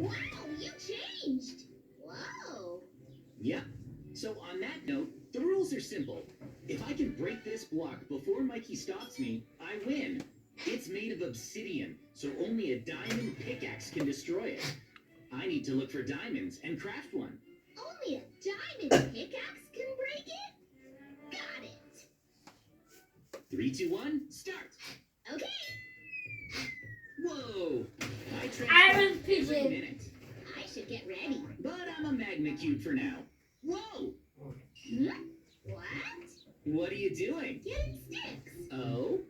Wow, you changed. Whoa. Yep. So on that note, the rules are simple. If I can break this block before Mikey stops me, I win. It's made of obsidian, so only a diamond pickaxe can destroy it. I need to look for diamonds and craft one. Only a diamond pickaxe can break it? Got it. 3, 2, 1, start. Okay. Whoa! I Iron transform every pigeon. minute. I should get ready. But I'm a magma cube for now. Whoa! Hmm? What? What are you doing? Getting sticks. Oh?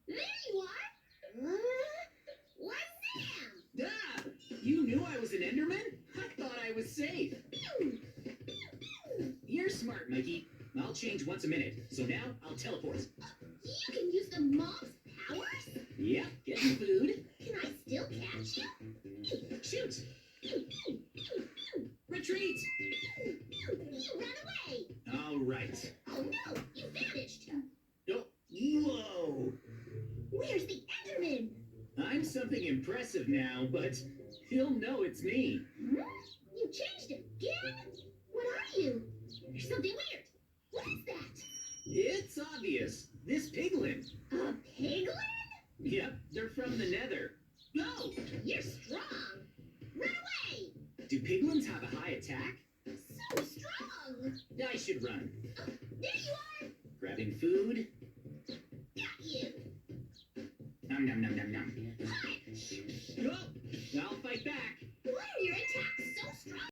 There you are. What's that? Ah! You knew I was an Enderman? I thought I was safe. Pew. You're smart, Mikey. I'll change once a minute, so now I'll teleport. You can use the mob's powers? Yep, get some food. Can I still catch you? Shoot! Retreat! You ran away. All right. Oh no, you vanished. Oh, whoa! Where's the Enderman? I'm something impressive now, but he'll know it's me. Hmm? You changed again? What are you? There's something weird. What is that? It's obvious. This piglin. A piglin? Yep, they're from the nether. Go! You're strong. Run away. Do piglins have a high attack? So strong. I should run. Oh, there you are. Grabbing food. Got you. Nom nom nom nom nom. Punch. Go! I'll fight back. What are your attacks